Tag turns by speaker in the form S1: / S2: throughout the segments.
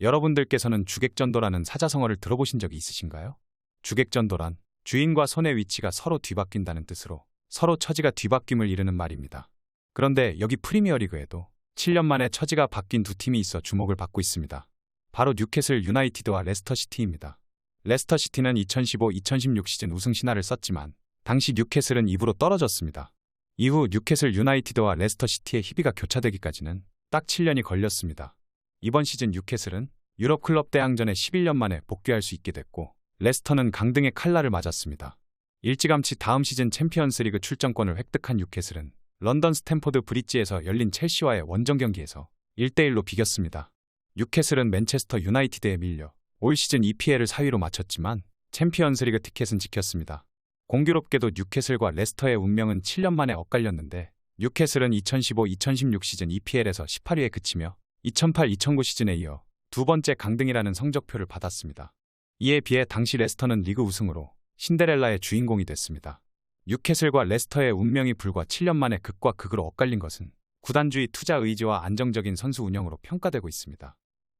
S1: 여러분들께서는 주객전도라는 사자성어를 들어보신 적이 있으신가요? 주객전도란 주인과 손의 위치가 서로 뒤바뀐다는 뜻으로 서로 처지가 뒤바뀜을 이르는 말입니다. 그런데 여기 프리미어리그에도 7년 만에 처지가 바뀐 두 팀이 있어 주목을 받고 있습니다. 바로 뉴캐슬 유나이티드와 레스터시티입니다. 레스터시티는 2015-2016 시즌 우승 신화를 썼지만 당시 뉴캐슬은 2부로 떨어졌습니다. 이후 뉴캐슬 유나이티드와 레스터시티의 희비가 교차되기까지는 딱 7년이 걸렸습니다. 이번 시즌 뉴캐슬은 유럽 클럽 대항전에 11년 만에 복귀할 수 있게 됐고 레스터는 강등의 칼날을 맞았습니다. 일찌감치 다음 시즌 챔피언스리그 출전권을 획득한 뉴캐슬은 런던 스탠포드 브리지에서 열린 첼시와의 원정 경기에서 1대1로 비겼습니다. 뉴캐슬은 맨체스터 유나이티드에 밀려 올 시즌 EPL을 4위로 마쳤지만 챔피언스리그 티켓은 지켰습니다. 공교롭게도 뉴캐슬과 레스터의 운명은 7년 만에 엇갈렸는데 뉴캐슬은 2015-2016 시즌 EPL에서 18위에 그치며 2008-2009 시즌에 이어 두 번째 강등이라는 성적표를 받았습니다. 이에 비해 당시 레스터는 리그 우승으로 신데렐라의 주인공이 됐습니다. 뉴캐슬과 레스터의 운명이 불과 7년 만에 극과 극으로 엇갈린 것은 구단주의 투자 의지와 안정적인 선수 운영으로 평가되고 있습니다.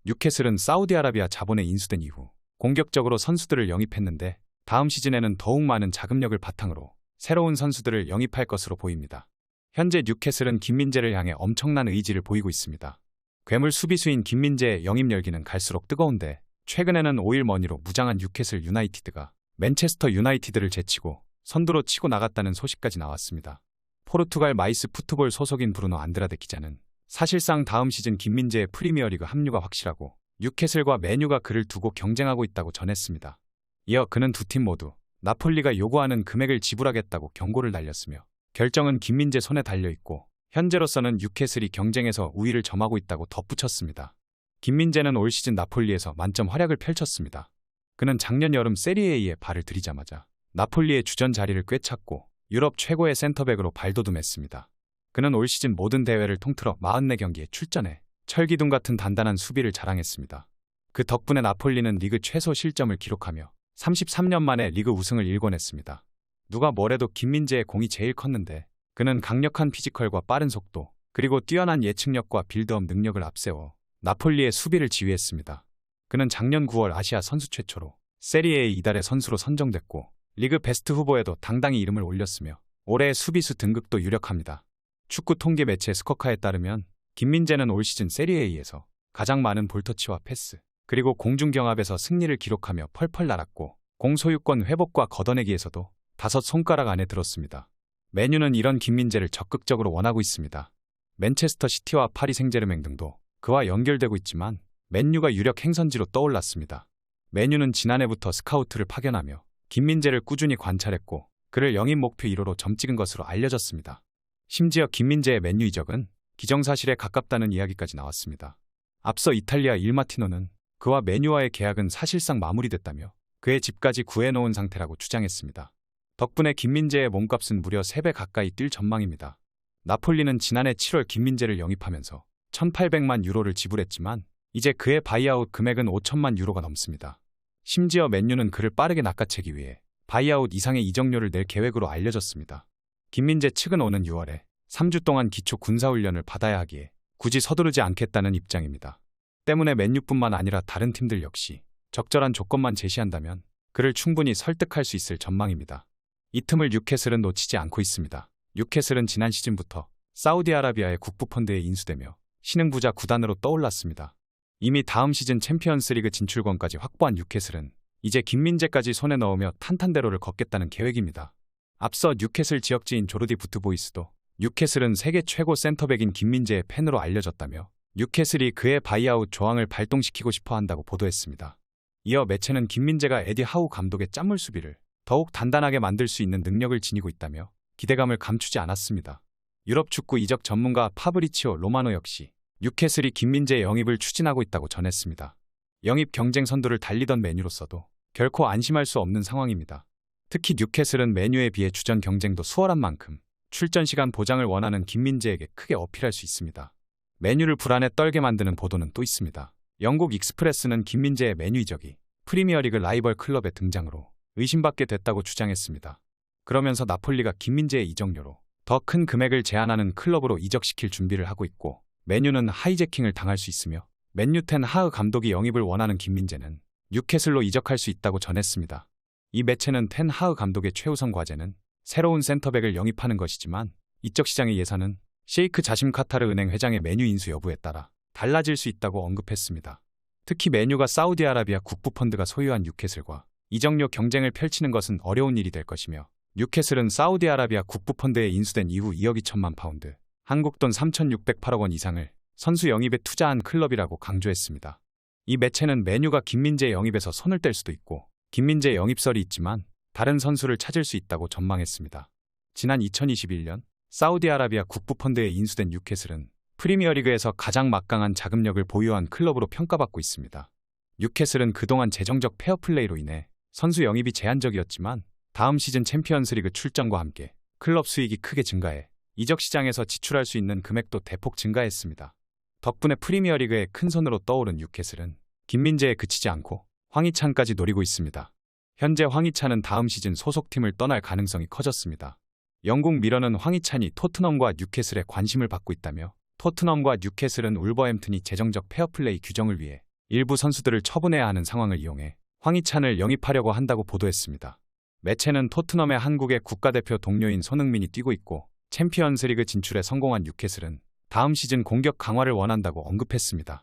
S1: 뉴캐슬은 사우디아라비아 자본에 인수된 이후 공격적으로 선수들을 영입했는데 다음 시즌에는 더욱 많은 자금력을 바탕으로 새로운 선수들을 영입할 것으로 보입니다. 현재 뉴캐슬은 김민재를 향해 엄청난 의지를 보이고 있습니다. 괴물 수비수인 김민재의 영입 열기는 갈수록 뜨거운데 최근에는 5일 머니로 무장한 뉴캐슬 유나이티드가 맨체스터 유나이티드를 제치고 선두로 치고 나갔다는 소식까지 나왔습니다. 포르투갈 마이스 푸트볼 소속인 브루노 안드라데 기자는 사실상 다음 시즌 김민재의 프리미어리그 합류가 확실하고 뉴캐슬과 메뉴가 그를 두고 경쟁하고 있다고 전했습니다. 이어 그는 두 팀 모두 나폴리가 요구하는 금액을 지불하겠다고 경고를 날렸으며 결정은 김민재 손에 달려있고 현재로서는 뉴캐슬이 경쟁에서 우위를 점하고 있다고 덧붙였습니다. 김민재는 올 시즌 나폴리에서 만점 활약을 펼쳤습니다. 그는 작년 여름 세리에A에 발을 들이자마자 나폴리의 주전 자리를 꿰찼고 유럽 최고의 센터백으로 발돋움했습니다. 그는 올 시즌 모든 대회를 통틀어 44경기에 출전해 철기둥 같은 단단한 수비를 자랑했습니다. 그 덕분에 나폴리는 리그 최소 실점을 기록하며 33년 만에 리그 우승을 일궈냈습니다. 누가 뭐래도 김민재의 공이 제일 컸는데 그는 강력한 피지컬과 빠른 속도 그리고 뛰어난 예측력과 빌드업 능력을 앞세워 나폴리의 수비를 지휘했습니다. 그는 작년 9월 아시아 선수 최초로 세리에A 이달의 선수로 선정됐고 리그 베스트 후보에도 당당히 이름을 올렸으며 올해의 수비수 등극도 유력합니다. 축구 통계 매체 스코카에 따르면 김민재는 올 시즌 세리에A에서 가장 많은 볼터치와 패스 그리고 공중경합에서 승리를 기록하며 펄펄 날았고 공 소유권 회복과 걷어내기에서도 5손가락 안에 들었습니다. 메뉴는 이런 김민재를 적극적으로 원하고 있습니다. 맨체스터 시티와 파리 생제르맹 등도 그와 연결되고 있지만 맨유가 유력 행선지로 떠올랐습니다. 메뉴는 지난해부터 스카우트를 파견하며 김민재를 꾸준히 관찰했고 그를 영입 목표 1호로 점찍은 것으로 알려졌습니다. 심지어 김민재의 맨유 이적은 기정사실에 가깝다는 이야기까지 나왔습니다. 앞서 이탈리아 일마티노는 그와 메뉴와의 계약은 사실상 마무리됐다며 그의 집까지 구해놓은 상태라고 주장했습니다. 덕분에 김민재의 몸값은 무려 3배 가까이 뛸 전망입니다. 나폴리는 지난해 7월 김민재를 영입하면서 1,800만 유로를 지불했지만 이제 그의 바이아웃 금액은 5천만 유로가 넘습니다. 심지어 맨유는 그를 빠르게 낚아채기 위해 바이아웃 이상의 이적료를 낼 계획으로 알려졌습니다. 김민재 측은 오는 6월에 3주 동안 기초 군사훈련을 받아야 하기에 굳이 서두르지 않겠다는 입장입니다. 때문에 맨유뿐만 아니라 다른 팀들 역시 적절한 조건만 제시한다면 그를 충분히 설득할 수 있을 전망입니다. 이 틈을 뉴캐슬은 놓치지 않고 있습니다. 뉴캐슬은 지난 시즌부터 사우디아라비아의 국부펀드에 인수되며 신흥부자 구단으로 떠올랐습니다. 이미 다음 시즌 챔피언스리그 진출권까지 확보한 뉴캐슬은 이제 김민재까지 손에 넣으며 탄탄대로를 걷겠다는 계획입니다. 앞서 뉴캐슬 지역지인 조르디 부트보이스도 뉴캐슬은 세계 최고 센터백인 김민재의 팬으로 알려졌다며 뉴캐슬이 그의 바이아웃 조항을 발동시키고 싶어 한다고 보도했습니다. 이어 매체는 김민재가 에디 하우 감독의 짠물 수비를 더욱 단단하게 만들 수 있는 능력을 지니고 있다며 기대감을 감추지 않았습니다. 유럽 축구 이적 전문가 파브리치오 로마노 역시 뉴캐슬이 김민재의 영입을 추진하고 있다고 전했습니다. 영입 경쟁 선두를 달리던 메뉴로서도 결코 안심할 수 없는 상황입니다. 특히 뉴캐슬은 메뉴에 비해 주전 경쟁도 수월한 만큼 출전 시간 보장을 원하는 김민재에게 크게 어필할 수 있습니다. 메뉴를 불안에 떨게 만드는 보도는 또 있습니다. 영국 익스프레스는 김민재의 메뉴 이적이 프리미어리그 라이벌 클럽의 등장으로 의심받게 됐다고 주장했습니다. 그러면서 나폴리가 김민재의 이적료로 더 큰 금액을 제한하는 클럽으로 이적시킬 준비를 하고 있고 메뉴는 하이제킹을 당할 수 있으며 맨유 텐 하흐 감독이 영입을 원하는 김민재는 뉴캐슬로 이적할 수 있다고 전했습니다. 이 매체는 텐 하흐 감독의 최우선 과제는 새로운 센터백을 영입하는 것이지만 이적 시장의 예산은 셰이크 자심 카타르 은행 회장의 맨유 인수 여부에 따라 달라질 수 있다고 언급했습니다. 특히 맨유가 사우디아라비아 국부 펀드가 소유한 뉴캐슬과 이적료 경쟁을 펼치는 것은 어려운 일이 될 것이며 뉴캐슬은 사우디아라비아 국부 펀드에 인수된 이후 2억 2천만 파운드, 한국 돈 3,608억 원 이상을 선수 영입에 투자한 클럽이라고 강조했습니다. 이 매체는 맨유가 김민재 영입에서 손을 뗄 수도 있고 김민재 영입설이 있지만 다른 선수를 찾을 수 있다고 전망했습니다. 지난 2021년 사우디아라비아 국부 펀드에 인수된 뉴캐슬은 프리미어리그에서 가장 막강한 자금력을 보유한 클럽으로 평가받고 있습니다. 뉴캐슬은 그동안 재정적 페어플레이로 인해 선수 영입이 제한적이었지만 다음 시즌 챔피언스리그 출전과 함께 클럽 수익이 크게 증가해 이적 시장에서 지출할 수 있는 금액도 대폭 증가했습니다. 덕분에 프리미어리그의 큰 손으로 떠오른 뉴캐슬은 김민재에 그치지 않고 황희찬까지 노리고 있습니다. 현재 황희찬은 다음 시즌 소속팀을 떠날 가능성이 커졌습니다. 영국 미러는 황희찬이 토트넘과 뉴캐슬에 관심을 받고 있다며 토트넘과 뉴캐슬은 울버햄튼이 재정적 페어플레이 규정을 위해 일부 선수들을 처분해야 하는 상황을 이용해 황희찬을 영입하려고 한다고 보도했습니다. 매체는 토트넘의 한국의 국가대표 동료인 손흥민이 뛰고 있고 챔피언스리그 진출에 성공한 뉴캐슬은 다음 시즌 공격 강화를 원한다고 언급했습니다.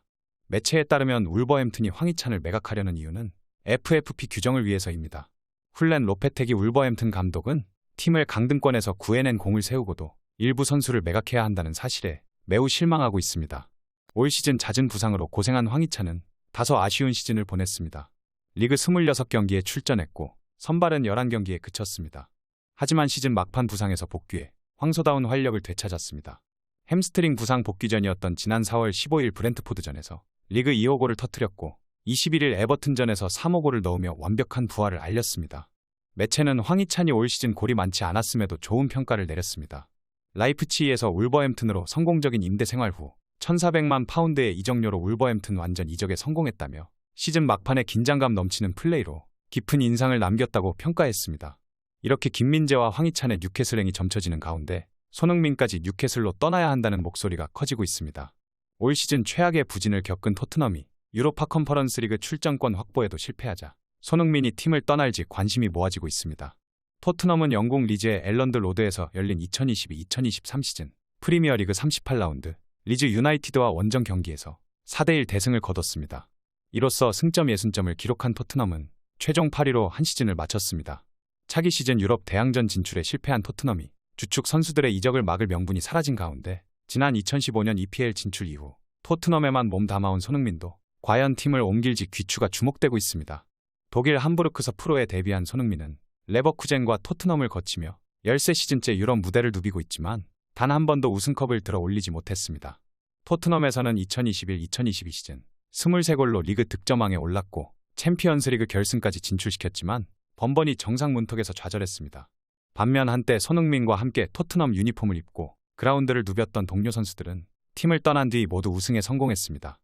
S1: 매체에 따르면 울버햄튼이 황희찬을 매각하려는 이유는 FFP 규정을 위해서입니다. 훌렌 로페테기 울버햄튼 감독은 팀을 강등권에서 구해낸 공을 세우고도 일부 선수를 매각해야 한다는 사실에 매우 실망하고 있습니다. 올 시즌 잦은 부상으로 고생한 황희찬은 다소 아쉬운 시즌을 보냈습니다. 리그 26경기에 출전했고 선발은 11경기에 그쳤습니다. 하지만 시즌 막판 부상에서 복귀해 황소다운 활력을 되찾았습니다. 햄스트링 부상 복귀 전이었던 지난 4월 15일 브렌트포드전에서 리그 2호 골을 터뜨렸고 21일 에버튼전에서 3호 골을 넣으며 완벽한 부활을 알렸습니다. 매체는 황희찬이 올 시즌 골이 많지 않았음에도 좋은 평가를 내렸습니다. 라이프치히에서 울버햄튼으로 성공적인 임대 생활 후 1,400만 파운드의 이적료로 울버햄튼 완전 이적에 성공했다며 시즌 막판에 긴장감 넘치는 플레이로 깊은 인상을 남겼다고 평가했습니다. 이렇게 김민재와 황희찬의 뉴캐슬행이 점쳐지는 가운데 손흥민까지 뉴캐슬로 떠나야 한다는 목소리가 커지고 있습니다. 올 시즌 최악의 부진을 겪은 토트넘이 유로파 컨퍼런스 리그 출전권 확보에도 실패하자 손흥민이 팀을 떠날지 관심이 모아지고 있습니다. 토트넘은 영국 리즈의 엘런드 로드에서 열린 2022-2023 시즌 프리미어리그 38라운드 리즈 유나이티드와 원정 경기에서 4대1 대승을 거뒀습니다. 이로써 승점 60점을 기록한 토트넘은 최종 8위로 한 시즌을 마쳤습니다. 차기 시즌 유럽 대항전 진출에 실패한 토트넘이 주축 선수들의 이적을 막을 명분이 사라진 가운데 지난 2015년 EPL 진출 이후 토트넘에만 몸 담아온 손흥민도 과연 팀을 옮길지 귀추가 주목되고 있습니다. 독일 함부르크서 프로에 데뷔한 손흥민은 레버쿠젠과 토트넘을 거치며 13시즌째 유럽 무대를 누비고 있지만 단 한 번도 우승컵을 들어 올리지 못했습니다. 토트넘에서는 2021-2022 시즌 23골로 리그 득점왕에 올랐고 챔피언스리그 결승까지 진출시켰지만 번번이 정상 문턱에서 좌절했습니다. 반면 한때 손흥민과 함께 토트넘 유니폼을 입고 그라운드를 누볐던 동료 선수들은 팀을 떠난 뒤 모두 우승에 성공했습니다.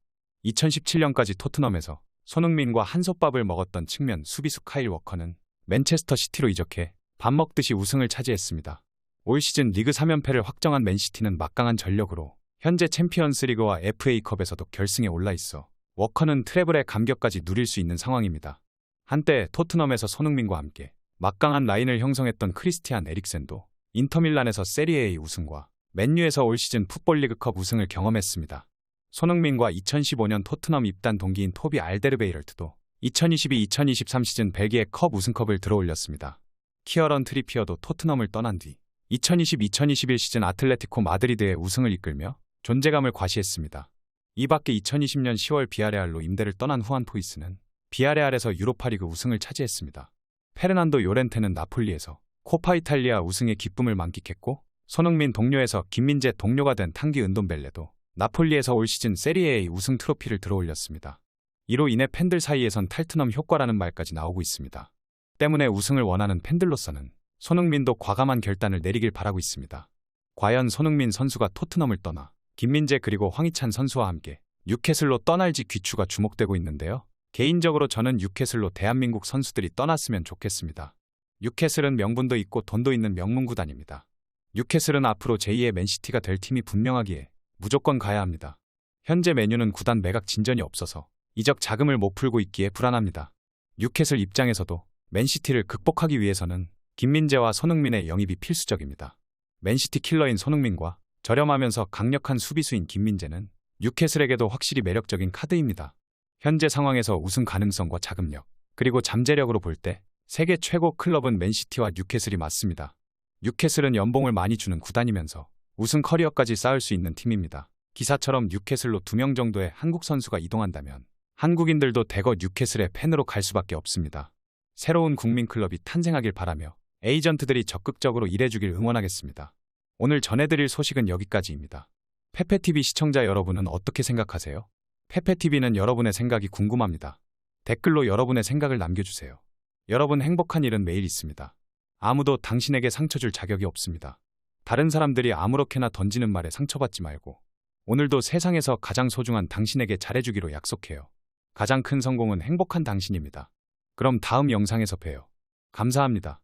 S1: 2017년까지 토트넘에서 손흥민과 한솥밥을 먹었던 측면 수비수 카일 워커는 맨체스터 시티로 이적해 밥 먹듯이 우승을 차지했습니다. 올 시즌 리그 3연패를 확정한 맨시티는 막강한 전력으로 현재 챔피언스리그와 FA컵에서도 결승에 올라 있어 워커는 트래블의 감격까지 누릴 수 있는 상황입니다. 한때 토트넘에서 손흥민과 함께 막강한 라인을 형성했던 크리스티안 에릭센도 인터밀란에서 세리에A 우승과 맨유에서 올 시즌 풋볼리그컵 우승을 경험했습니다. 손흥민과 2015년 토트넘 입단 동기인 토비 알데르베이럴트도 2022-2023 시즌 벨기에 컵 우승컵을 들어올렸습니다. 키어런 트리피어도 토트넘을 떠난 뒤 2020-2021 시즌 아틀레티코 마드리드의 우승을 이끌며 존재감을 과시했습니다. 이 밖에 2020년 10월 비아레알로 임대를 떠난 후안 토이스는 비아레알에서 유로파리그 우승을 차지했습니다. 페르난도 요렌테는 나폴리에서 코파 이탈리아 우승의 기쁨을 만끽했고 손흥민 동료에서 김민재 동료가 된 탕기 은돔벨레도 나폴리에서 올 시즌 세리에A 우승 트로피를 들어올렸습니다. 이로 인해 팬들 사이에선 탈트넘 효과라는 말까지 나오고 있습니다. 때문에 우승을 원하는 팬들로서는 손흥민도 과감한 결단을 내리길 바라고 있습니다. 과연 손흥민 선수가 토트넘을 떠나 김민재 그리고 황희찬 선수와 함께 뉴캐슬로 떠날지 귀추가 주목되고 있는데요. 개인적으로 저는 뉴캐슬로 대한민국 선수들이 떠났으면 좋겠습니다. 뉴캐슬은 명분도 있고 돈도 있는 명문 구단입니다. 뉴캐슬은 앞으로 제2의 맨시티가 될 팀이 분명하기에 무조건 가야 합니다. 현재 메뉴는 구단 매각 진전이 없어서 이적 자금을 못 풀고 있기에 불안합니다. 뉴캐슬 입장에서도 맨시티를 극복하기 위해서는 김민재와 손흥민의 영입이 필수적입니다. 맨시티 킬러인 손흥민과 저렴하면서 강력한 수비수인 김민재는 뉴캐슬에게도 확실히 매력적인 카드입니다. 현재 상황에서 우승 가능성과 자금력, 그리고 잠재력으로 볼 때 세계 최고 클럽은 맨시티와 뉴캐슬이 맞습니다. 뉴캐슬은 연봉을 많이 주는 구단이면서 우승 커리어까지 쌓을 수 있는 팀입니다. 기사처럼 뉴캐슬로 2명 정도의 한국 선수가 이동한다면 한국인들도 대거 뉴캐슬의 팬으로 갈 수밖에 없습니다. 새로운 국민클럽이 탄생하길 바라며 에이전트들이 적극적으로 일해주길 응원하겠습니다. 오늘 전해드릴 소식은 여기까지입니다. 페페TV 시청자 여러분은 어떻게 생각하세요? 페페TV는 여러분의 생각이 궁금합니다. 댓글로 여러분의 생각을 남겨주세요. 여러분 행복한 일은 매일 있습니다. 아무도 당신에게 상처 줄 자격이 없습니다. 다른 사람들이 아무렇게나 던지는 말에 상처받지 말고 오늘도 세상에서 가장 소중한 당신에게 잘해주기로 약속해요. 가장 큰 성공은 행복한 당신입니다. 그럼 다음 영상에서 봬요. 감사합니다.